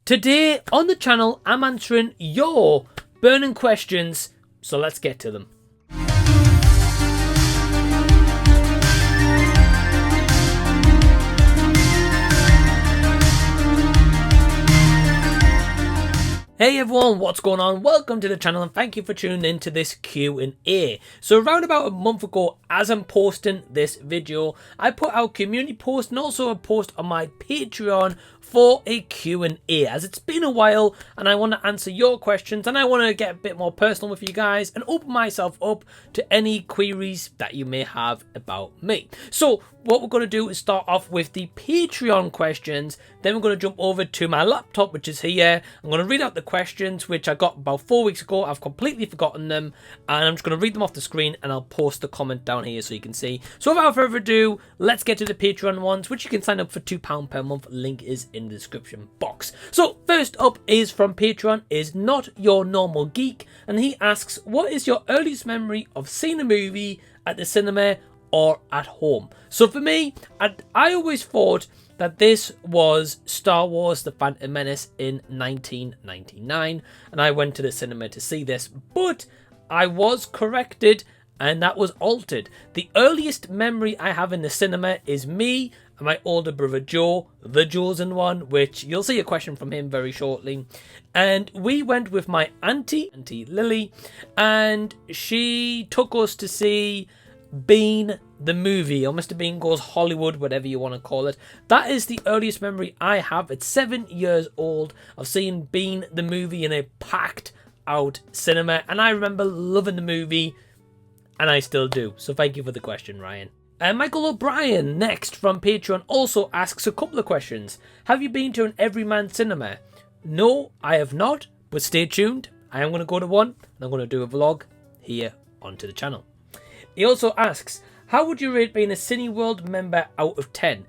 Today on the channel, I'm answering your burning questions, so let's get to them. Hey everyone, what's going on? Welcome to the channel and thank you for tuning in to this Q&A. So around about a month ago, as I'm posting this video, I put out a community post and also a post on my Patreon for a Q&A, as it's been a while and I want to answer your questions and I want to get a bit more personal with you guys and open myself up to any queries that you may have about me. So what we're going to do is start off with the Patreon questions, then we're going to jump over to my laptop, which is here. I'm going to read out the questions which I got about 4 weeks ago. I've completely forgotten them and I'm just going to read them off the screen and I'll post the comment down here so you can see. So without further ado, let's get to the Patreon ones, which you can sign up for £2 per month. Link is in the description box. So first up is from Patreon, is Not Your Normal Geek, and he asks, what is your earliest memory of seeing a movie at the cinema or at home? So for me, I always thought that this was Star Wars The Phantom Menace in 1999, and I went to the cinema to see this, but I was corrected and that was altered. The earliest memory I have in the cinema is me and my older brother Joe, the chosen one, which you'll see a question from him very shortly. And we went with my auntie Lily, and she took us to see Bean the movie, or Mr. Bean Goes Hollywood, whatever you want to call it. That is the earliest memory I have at 7 years old of seeing Bean the movie in a packed out cinema, and I remember loving the movie, and I still do. So thank you for the question, Ryan. And Micheal O'Brien, next from Patreon, also asks a couple of questions. Have you been to an Everyman cinema? No, I have not, but stay tuned. I am going to go to one, and I'm going to do a vlog here onto the channel. He also asks, how would you rate being a Cineworld member out of 10?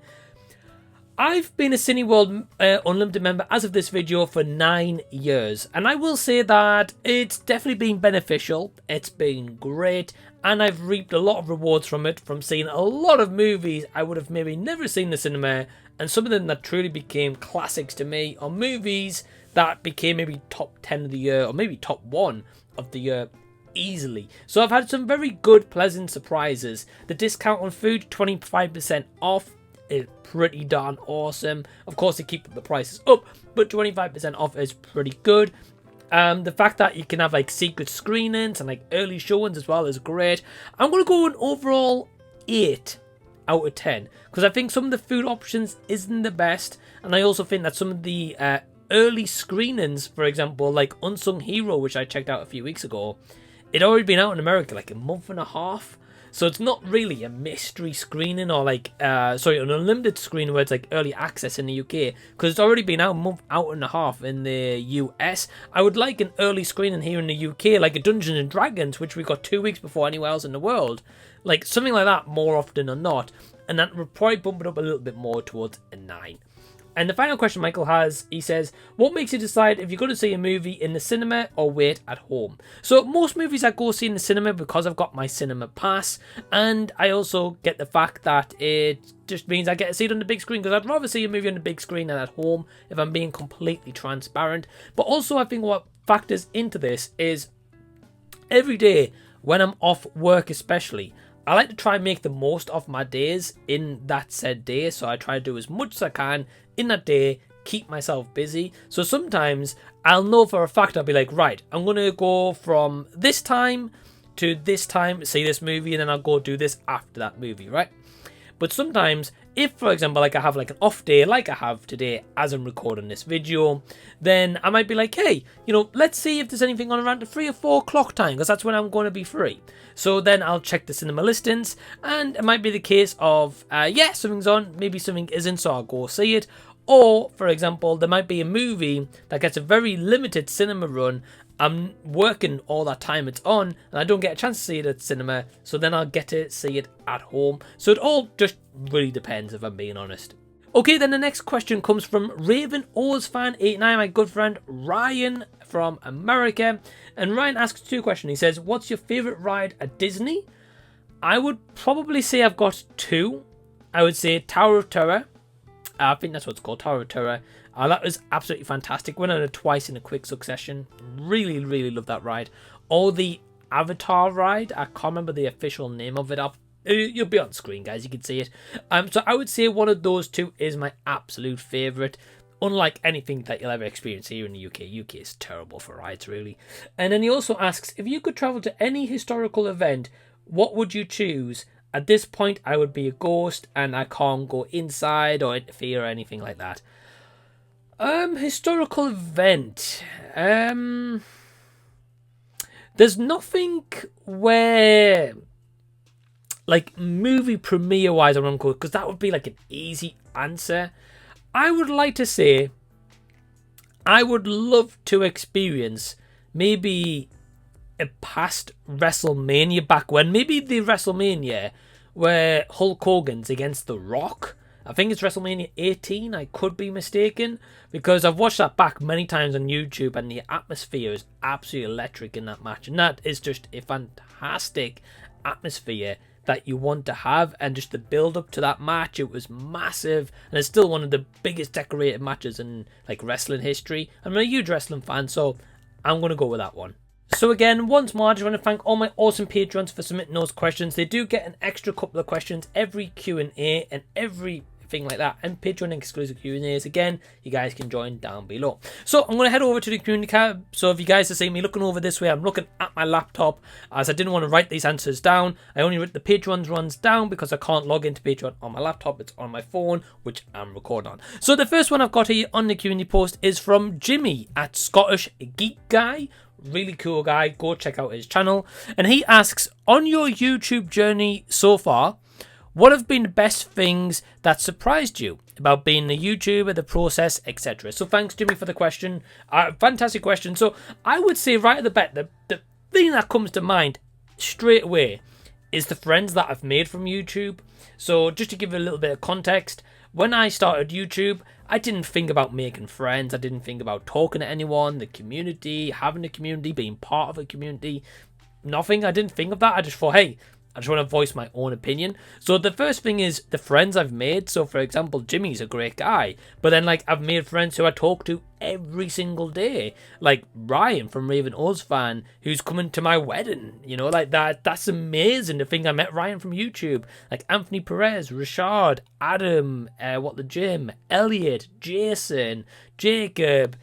I've been a Cineworld Unlimited member as of this video for 9 years, and I will say that it's definitely been beneficial. It's been great, and I've reaped a lot of rewards from it, from seeing a lot of movies I would have maybe never seen in the cinema, and some of them that truly became classics to me, or movies that became maybe top 10 of the year, or maybe top 1 of the year easily. So I've had some very good, pleasant surprises. The discount on food, 25% off, is pretty darn awesome. Of course, they keep the prices up, but 25% off is pretty good. The fact that you can have like secret screenings and like early showings as well is great. I'm going to go an overall 8 out of 10 because I think some of the food options isn't the best, and I also think that some of the early screenings, for example, like Unsung Hero, which I checked out a few weeks ago, it already been out in America like a month and a half. So it's not really a mystery screening or like, an unlimited screening where it's like early access in the UK, because it's already been out a month, out and a half in the US. I would like an early screening here in the UK, like a Dungeons and Dragons, which we got 2 weeks before anywhere else in the world. Like something like that more often than not. And that would probably bump it up a little bit more towards a 9. And the final question Michael has, he says, what makes you decide if you're going to see a movie in the cinema or wait at home? So most movies I go see in the cinema because I've got my cinema pass, and I also get the fact that it just means I get to see it on the big screen, because I'd rather see a movie on the big screen than at home, if I'm being completely transparent. But also I think what factors into this is every day when I'm off work especially, I like to try and make the most of my days in that said day. So I try to do as much as I can in that day, keep myself busy. So sometimes I'll know for a fact, I'll be like, right, I'm going to go from this time to this time to see this movie, and then I'll go do this after that movie, right? But sometimes, if for example, like I have like an off day like I have today as I'm recording this video, then I might be like, hey, let's see if there's anything on around the 3 or 4 o'clock time, because that's when I'm going to be free. So then I'll check the cinema listings, and it might be the case of, yeah, something's on, maybe something isn't, so I'll go see it. Or, for example, there might be a movie that gets a very limited cinema run. I'm working all that time it's on, and I don't get a chance to see it at cinema, so then I'll get to see it at home. So it all just really depends, if I'm being honest. Okay, then the next question comes from Raven Fan 89, my good friend Ryan from America. And Ryan asks 2 questions. He says, what's your favourite ride at Disney? I would probably say I've got 2. I would say Tower of Terror I think that's what it's called, Tower of Terror. That was absolutely fantastic. Went on it twice in a quick succession. Really, really love that ride. Or the Avatar ride. I can't remember the official name of it. You'll be on screen, guys. You can see it. So I would say one of those two is my absolute favourite. Unlike anything that you'll ever experience here in the UK. UK is terrible for rides, really. And then he also asks, if you could travel to any historical event, what would you choose? At this point, I would be a ghost and I can't go inside or interfere or anything like that. Historical event. There's nothing where, like, movie premiere wise, I'm going because that would be like an easy answer. I would like to say I would love to experience maybe a past WrestleMania back when. Maybe the WrestleMania where Hulk Hogan's against The Rock. I think it's WrestleMania 18. I could be mistaken. Because I've watched that back many times on YouTube. And the atmosphere is absolutely electric in that match. And that is just a fantastic atmosphere that you want to have, and just the build up to that match, it was massive, and it's still one of the biggest decorated matches in like wrestling history. I'm a huge wrestling fan, so I'm going to go with that one. So again, once more, I just want to thank all my awesome patrons for submitting those questions. They do get an extra couple of questions every Q&A and every thing like that, and Patreon exclusive Q&As. Again, you guys can join down below. So I'm going to head over to the community tab. So if you guys are seeing me looking over this way, I'm looking at my laptop, as I didn't want to write these answers down. I only wrote the Patreon's runs down because I can't log into Patreon on my laptop. It's on my phone, which I'm recording on. So the first one I've got here on the community post is from Jimmy at Scottish Geek Guy. Really cool guy. Go check out his channel. And he asks, on your YouTube journey so far, what have been the best things that surprised you about being a YouTuber, the process, etc.? So thanks, Jimmy, for the question. Fantastic question. So I would say right at the bat, the thing that comes to mind straight away is the friends that I've made from YouTube. So just to give you a little bit of context, when I started YouTube, I didn't think about making friends. I didn't think about talking to anyone, the community, having a community, being part of a community. Nothing. I didn't think of that. I just thought, hey, I just want to voice my own opinion. So the first thing is the friends I've made. So for example, Jimmy's a great guy. But then like I've made friends who I talk to every single day. Like Ryan from Raven Oz fan, who's coming to my wedding. You know, like that's amazing to think I met Ryan from YouTube. Like Anthony Perez, Rashad, Adam, What the Gym, Elliot, Jason, Jacob.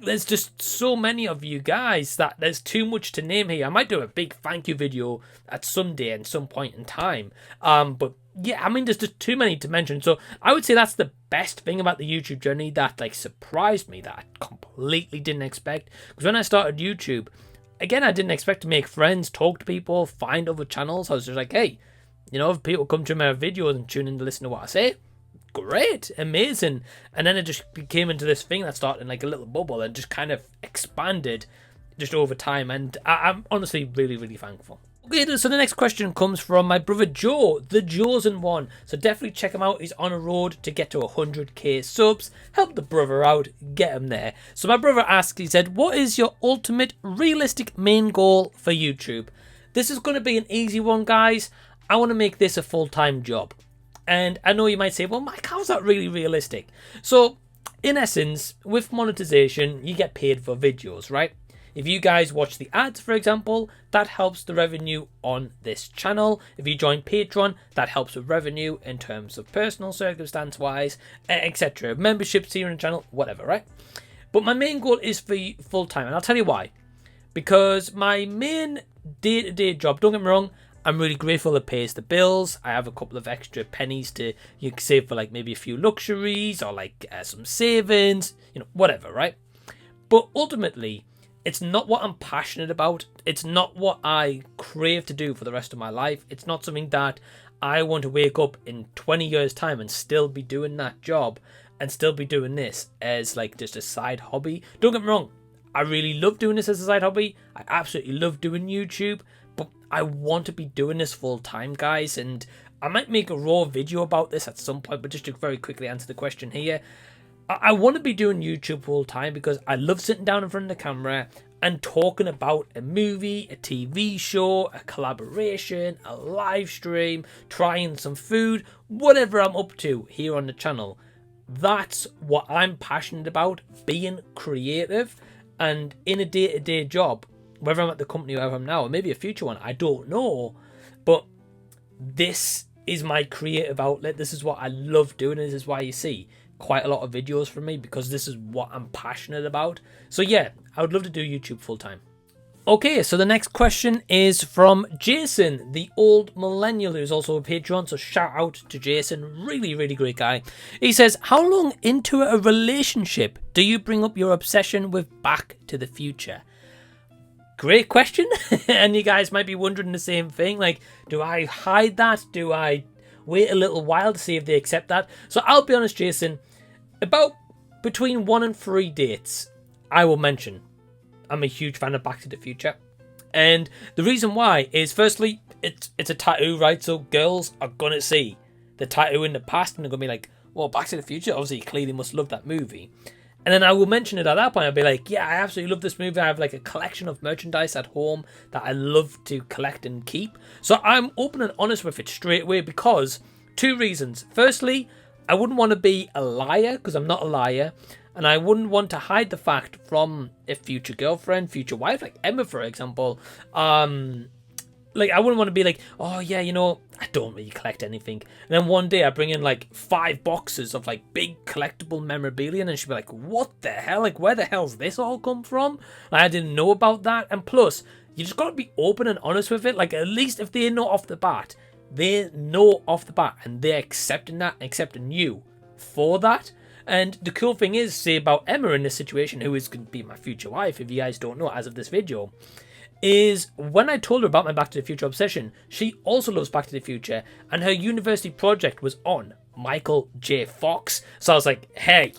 There's just so many of you guys that there's too much to name here. I might do a big thank you video at some day and some point in time. But yeah, I mean, there's just too many to mention. So I would say that's the best thing about the YouTube journey that like surprised me, that I completely didn't expect. Because when I started YouTube, again, I didn't expect to make friends, talk to people, find other channels. I was just like, hey, you know, if people come to my videos and tune in to listen to what I say, great, amazing. And then it just became into this thing that started in like a little bubble and just kind of expanded just over time, and I'm honestly really, really thankful. Okay, so the next question comes from my brother Joe, the Chosen One. So definitely check him out. He's on a road to get to 100k subs. Help the brother out, get him there. So my brother asked, he said, what is your ultimate realistic main goal for YouTube? This is going to be an easy one, guys. I want to make this a full-time job. And I know you might say, well, Mike, how's that really realistic? So, in essence, with monetization, you get paid for videos, right? If you guys watch the ads, for example, that helps the revenue on this channel. If you join Patreon, that helps with revenue in terms of personal circumstance-wise, etc. Memberships here on the channel, whatever, right? But my main goal is for full-time, and I'll tell you why. Because my main day-to-day job, don't get me wrong, I'm really grateful it pays the bills. I have a couple of extra pennies to you can save for like maybe a few luxuries or like some savings, you know, whatever, right? But ultimately, it's not what I'm passionate about. It's not what I crave to do for the rest of my life. It's not something that I want to wake up in 20 years time and still be doing that job and still be doing this as like just a side hobby. Don't get me wrong. I really love doing this as a side hobby. I absolutely love doing YouTube. But I want to be doing this full time, guys, and I might make a raw video about this at some point, but just to very quickly answer the question here, I want to be doing YouTube full time because I love sitting down in front of the camera and talking about a movie, a TV show, a collaboration, a live stream, trying some food, whatever I'm up to here on the channel. that's what I'm passionate about, being creative. And in a day-to-day job, whether I'm at the company where I'm now, or maybe a future one, I don't know, but this is my creative outlet. This is what I love doing, and this is why you see quite a lot of videos from me, because this is what I'm passionate about. So yeah, I would love to do YouTube full-time. Okay, so the next question is from Jason, the Old Millennial, who's also a Patreon, so shout out to Jason, really, really great guy. He says, how long into a relationship do you bring up your obsession with Back to the Future? Great question, and you guys might be wondering the same thing, like, do I hide that? Do I wait a little while to see if they accept that? So I'll be honest, Jason, about between 1 and 3 dates, I will mention I'm a huge fan of Back to the Future. And the reason why is, firstly, it's a tattoo, right? So girls are going to see the tattoo in the past and they're going to be like, well, Back to the Future, obviously, you clearly must love that movie. And then I will mention it at that point. I'll be like, yeah, I absolutely love this movie. I have like a collection of merchandise at home that I love to collect and keep. So I'm open and honest with it straight away because 2 reasons. Firstly, I wouldn't want to be a liar, because I'm not a liar. And I wouldn't want to hide the fact from a future girlfriend, future wife, like Emma, for example. Like, I wouldn't want to be like, oh yeah, you know, I don't really collect anything. And then one day I bring in like 5 boxes of like big collectible memorabilia, and then she'd be like, what the hell? Like, where the hell's this all come from? Like, I didn't know about that. And plus, you just got to be open and honest with it. Like, at least if they know off the bat, and they're accepting that, accepting you for that. And the cool thing is, say about Emma in this situation, who is going to be my future wife, if you guys don't know as of this video, is when I told her about my Back to the Future obsession, she also loves Back to the Future, and her university project was on Michael J. Fox. So I was like, hey,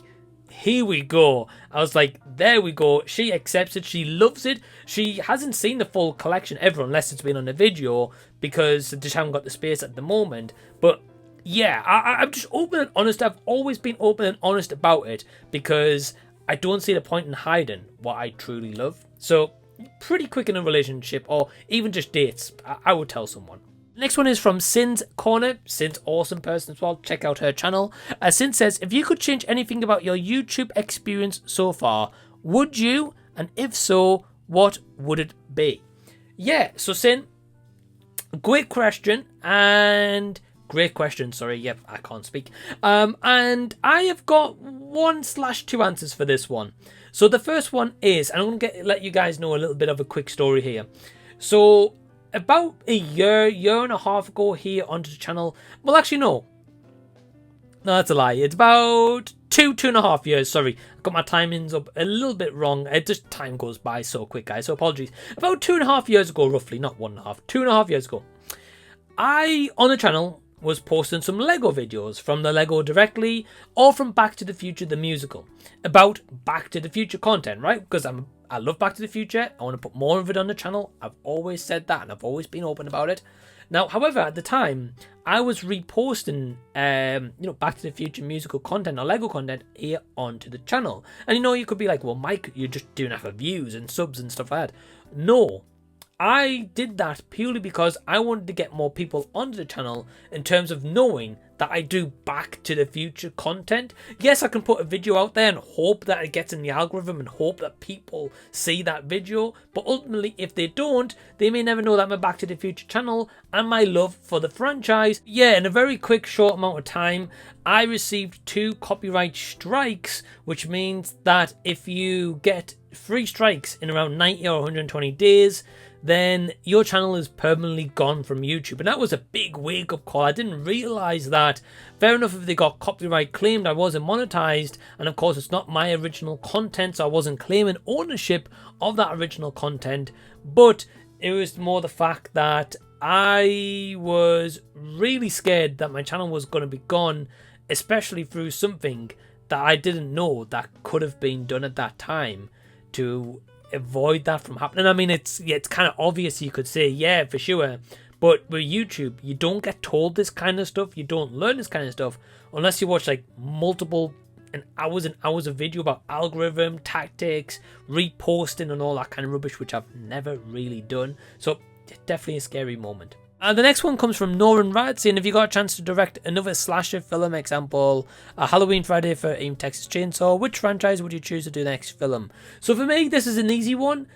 here we go. I was like, there we go. She accepts it. She loves it. She hasn't seen the full collection ever, unless it's been on a video, because I just haven't got the space at the moment. But yeah, I'm just open and honest. I've always been open and honest about it because I don't see the point in hiding what I truly love. So pretty quick in a relationship or even just dates, I would tell someone. Next one is from Sin's Corner. Sin's awesome person as well. Check out her channel. Sin says, if you could change anything about your YouTube experience so far, would you? And if so, what would it be? Yeah, so Sin, great question. Great question, sorry, yep, I can't speak. And I have got 1/2 answers for this one. So the first one is, and I'm going to let you guys know a little bit of a quick story here. So about a year and a half ago here onto the channel, well actually no, that's a lie. It's about 2.5 years, sorry. I got my timings up a little bit wrong. It just, time goes by so quick, guys, so apologies. About 2.5 years ago, roughly, not 1.5, 2.5 years ago, I, on the channel, was posting some Lego videos from the Lego directly or from Back to the Future the musical about Back to the Future content, right? Because I love Back to the Future. I want to put more of it on the channel. I've always said that and I've always been open about it. Now, however, at the time, I was reposting, Back to the Future musical content or Lego content here onto the channel. And you could be like, well, Mike, you're just doing that for views and subs and stuff like that. No. I did that purely because I wanted to get more people onto the channel in terms of knowing that I do Back to the Future content. Yes, I can put a video out there and hope that it gets in the algorithm and hope that people see that video. But ultimately, if they don't, they may never know that my Back to the Future channel and my love for the franchise. Yeah, in a very quick, short amount of time, I received 2 copyright strikes, which means that if you get 3 strikes in around 90 or 120 days, then your channel is permanently gone from YouTube. And that was a big wake-up call. I didn't realise that. Fair enough, if they got copyright claimed, I wasn't monetized. And of course, it's not my original content, so I wasn't claiming ownership of that original content. But it was more the fact that I was really scared that my channel was going to be gone, especially through something that I didn't know that could have been done at that time to avoid that from happening. I mean, it's kind of obvious, you could say, yeah, for sure, but with YouTube, you don't get told this kind of stuff, you don't learn this kind of stuff unless you watch like multiple and hours of video about algorithm, tactics, reposting and all that kind of rubbish, which I've never really done. So definitely a scary moment. The next one comes from Noran Rad, saying, if you got a chance to direct another slasher film, example, Halloween, Friday 13, Texas Chainsaw, which franchise would you choose to do the next film? So for me, this is an easy one.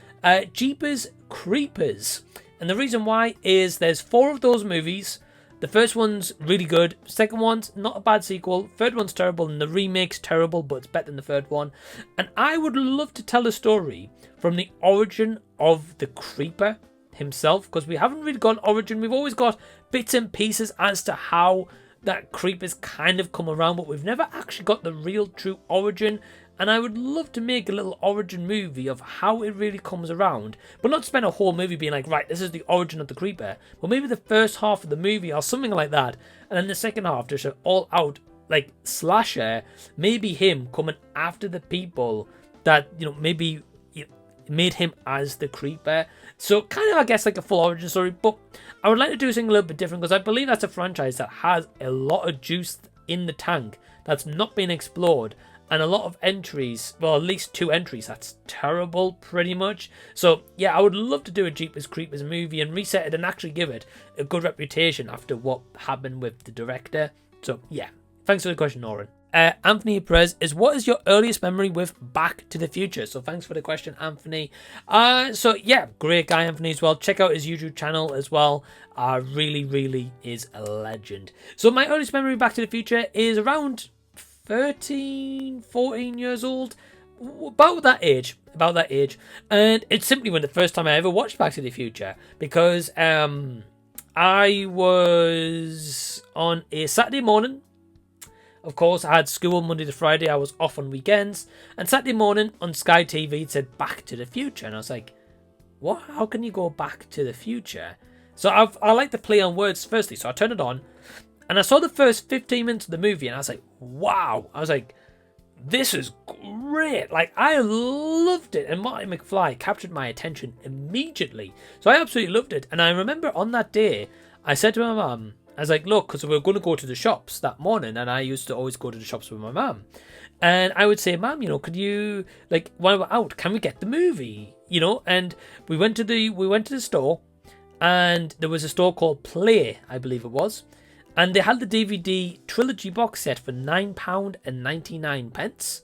Jeepers Creepers. And the reason why is there's 4 of those movies. The first one's really good. Second one's not a bad sequel. Third one's terrible. And the remake's terrible, but it's better than the third one. And I would love to tell a story from the origin of the Creeper himself, because we haven't really got an origin. We've always got bits and pieces as to how that Creeper's kind of come around, but we've never actually got the real true origin. And I would love to make a little origin movie of how it really comes around, but not spend a whole movie being like, right, this is the origin of the Creeper, but maybe the first half of the movie or something like that, and then the second half just an all out like slasher, maybe him coming after the people that, you know, maybe made him as the Creeper. So kind of, I guess, like a full origin story, but I would like to do something a little bit different, because I believe that's a franchise that has a lot of juice in the tank that's not been explored, and a lot of entries, well, at least 2 entries that's terrible pretty much. So yeah, I would love to do a Jeepers Creepers movie and reset it and actually give it a good reputation after what happened with the director. So yeah, thanks for the question, Noran. Anthony Perez is, what is your earliest memory with Back to the Future? So thanks for the question, Anthony. So yeah, great guy, Anthony, as well. Check out his YouTube channel as well. Really is a legend. So my earliest memory of Back to the Future is around 13, 14 years old. About that age. And it's simply when the first time I ever watched Back to the Future, because I was on a Saturday morning. Of course, I had school Monday to Friday. I was off on weekends. And Saturday morning on Sky TV, it said Back to the Future. And I was like, what? How can you go back to the future? So I like to play on words firstly. So I turned it on. And I saw the first 15 minutes of the movie. And I was like, wow. I was like, this is great. Like, I loved it. And Marty McFly captured my attention immediately. So I absolutely loved it. And I remember on that day, I said to my mum, I was like, look, because we were going to go to the shops that morning, and I used to always go to the shops with my mum. And I would say, Mum, you know, could you, like, while we're out, can we get the movie? You know, and we went to the store, and there was a store called Play, I believe it was, and they had the DVD trilogy box set for £9.99.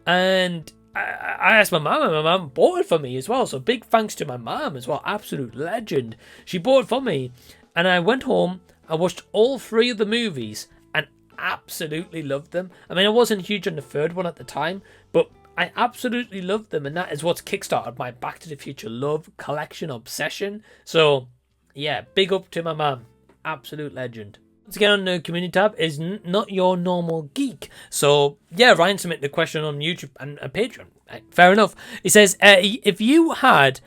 And I asked my mum, and my mum bought it for me as well. So big thanks to my mum as well, absolute legend. She bought it for me, and I went home. I watched all 3 of the movies and absolutely loved them. I mean, I wasn't huge on the third one at the time, but I absolutely loved them, and that is what's kickstarted my Back to the Future love, collection, obsession. So, yeah, big up to my mum. Absolute legend. Once again, on the community tab is Not Your Normal Geek. So, yeah, Ryan submitted the question on YouTube and Patreon. Fair enough. He says, if you had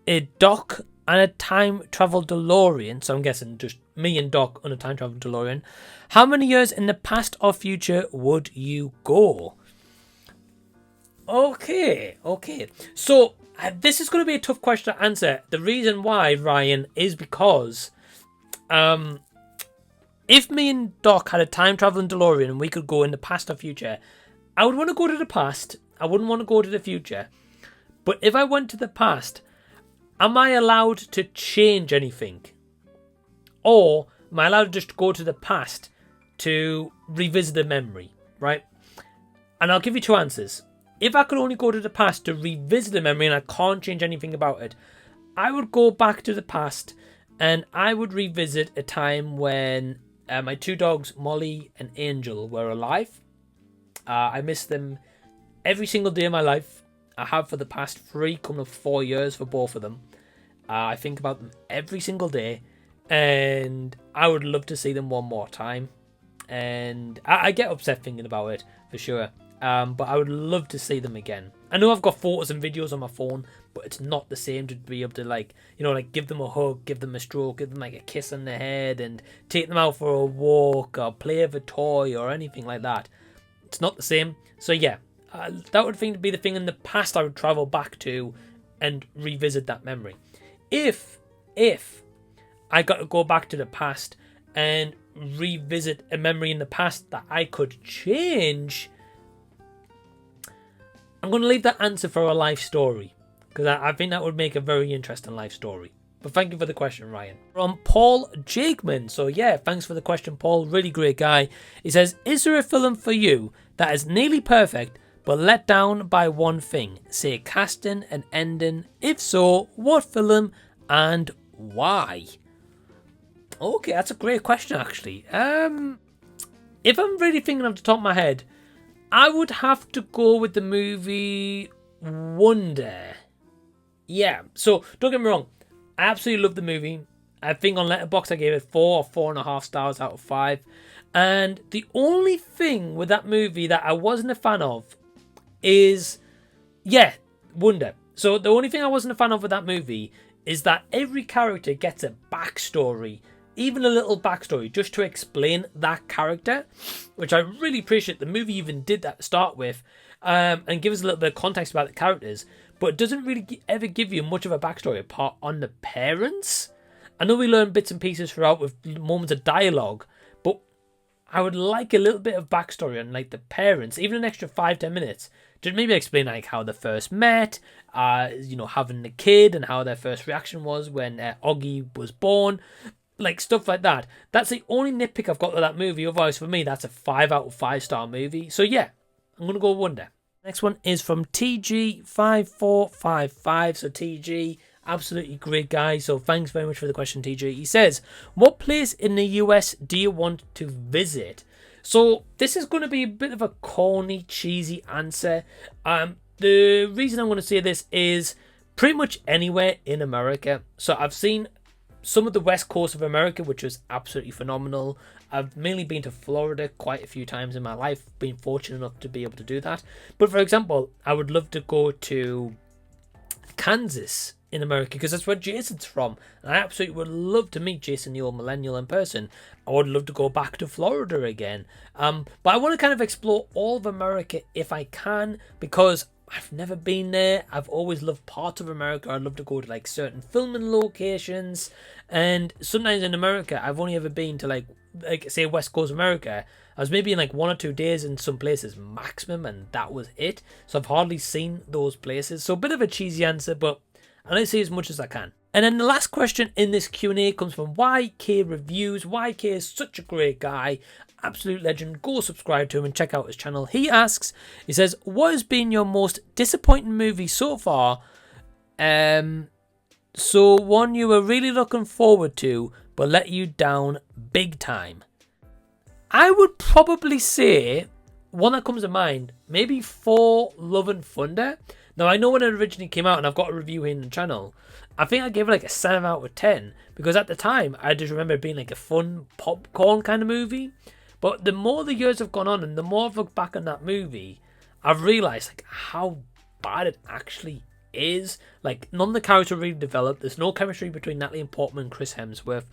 a Doc and a time travel DeLorean, so I'm guessing just me and Doc on a time travel DeLorean, how many years in the past or future would you go? Okay. So this is going to be a tough question to answer. The reason why, Ryan, is because if me and Doc had a time traveling DeLorean and we could go in the past or future, I would want to go to the past. I wouldn't want to go to the future. But if I went to the past, am I allowed to change anything? Or am I allowed to just go to the past to revisit the memory, right? And I'll give you 2 answers. If I could only go to the past to revisit the memory and I can't change anything about it, I would go back to the past and I would revisit a time when my 2 dogs, Molly and Angel, were alive. I miss them every single day of my life. I have for the past 3, coming up 4 years for both of them. I think about them every single day, and I would love to see them one more time. And I get upset thinking about it, for sure. But I would love to see them again. I know I've got photos and videos on my phone, but it's not the same to be able to, like, you know, like give them a hug, give them a stroke, give them like a kiss on the head, and take them out for a walk or play with a toy or anything like that. It's not the same. So yeah, that would be the thing in the past I would travel back to and revisit that memory. If I got to go back to the past and revisit a memory in the past that I could change, I'm going to leave that answer for a life story, because I think that would make a very interesting life story. But thank you for the question, Ryan. From Paul Jakeman. So yeah, thanks for the question, Paul. Really great guy. He says, is there a film for you that is nearly perfect but let down by one thing? Say casting and ending. If so, what film and why? Okay, that's a great question actually. If I'm really thinking off the top of my head, I would have to go with the movie Wonder. Yeah, so don't get me wrong, I absolutely love the movie. I think on Letterboxd I gave it 4 or 4.5 stars out of 5. And the only thing with that movie that I wasn't a fan of is, yeah, Wonder. So the only thing I wasn't a fan of with that movie is that every character gets a backstory, even a little backstory, just to explain that character, which I really appreciate. The movie even did that to start with, and give us a little bit of context about the characters, but it doesn't really ever give you much of a backstory apart on the parents. I know we learn bits and pieces throughout with moments of dialogue, but I would like a little bit of backstory on like the parents, even an extra 5-10 minutes, just maybe explain like how they first met, having the kid and how their first reaction was when Oggy was born, like stuff like that. That's the only nitpick I've got with that movie. Otherwise, for me, that's a 5 out of 5 star movie. So yeah, I'm gonna go Wonder. Next one is from TG5455. So TG, absolutely great guy. So thanks very much for the question, TG. He says, what place in the US do you want to visit? So this is going to be a bit of a corny, cheesy answer. The reason I'm going to say this is pretty much anywhere in America. So I've seen some of the west coast of America, which was absolutely phenomenal. I've mainly been to Florida quite a few times in my life, been fortunate enough to be able to do that. But for example, I would love to go to Kansas in America, because that's where Jason's from, and I absolutely would love to meet Jason, the Old Millennial, in person. I would love to go back to Florida again, but I want to kind of explore all of America if I can, because I've never been there. I've always loved parts of America. I'd love to go to like certain filming locations, and sometimes in America I've only ever been to like say West Coast America. I was maybe in like 1 or 2 days in some places maximum, and that was it. So I've hardly seen those places. So a bit of a cheesy answer, but I like to say as much as I can. And then the last question in this Q&A comes from YK Reviews. YK is such a great guy, absolute legend. Go subscribe to him and check out his channel. He asks, he says, what has been your most disappointing movie so far? So one you were really looking forward to, but let you down big time. I would probably say, one that comes to mind, maybe Thor Love and Thunder. Now, I know when it originally came out, and I've got a review here in the channel, I think I gave it like a 7 out of 10, because at the time, I just remember it being like a fun popcorn kind of movie. But the more the years have gone on, and the more I've looked back on that movie, I've realised like how bad it actually is. Like, none of the characters are really developed. There's no chemistry between Natalie Portman and Chris Hemsworth.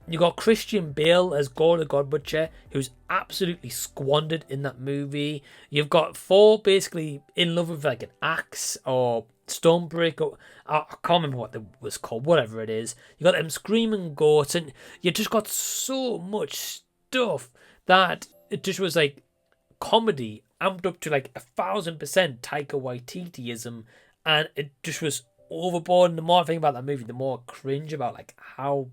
You got Christian Bale as Gore the God Butcher, who's absolutely squandered in that movie. You've got Thor basically in love with like an axe or Stonebreaker. I can't remember what it was called, whatever it is. You got them screaming goats, and you just got so much stuff that it just was like comedy amped up to like 1,000% Taika Waititiism, and it just was overboard. And the more I think about that movie, the more I cringe about like how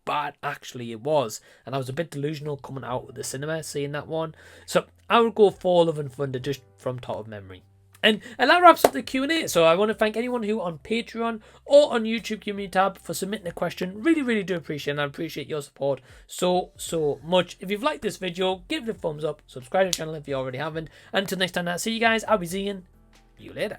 bad actually it was, and I was a bit delusional coming out of the cinema seeing that one. So I would go for Love and Thunder just from top of memory. And that wraps up the Q&A. So I want to thank anyone who on Patreon or on YouTube Community tab for submitting a question. Really do appreciate it, and I appreciate your support so much. If you've liked this video, give it a thumbs up, subscribe to the channel if you already haven't, and until next time, I'll see you guys. I'll be seeing you later.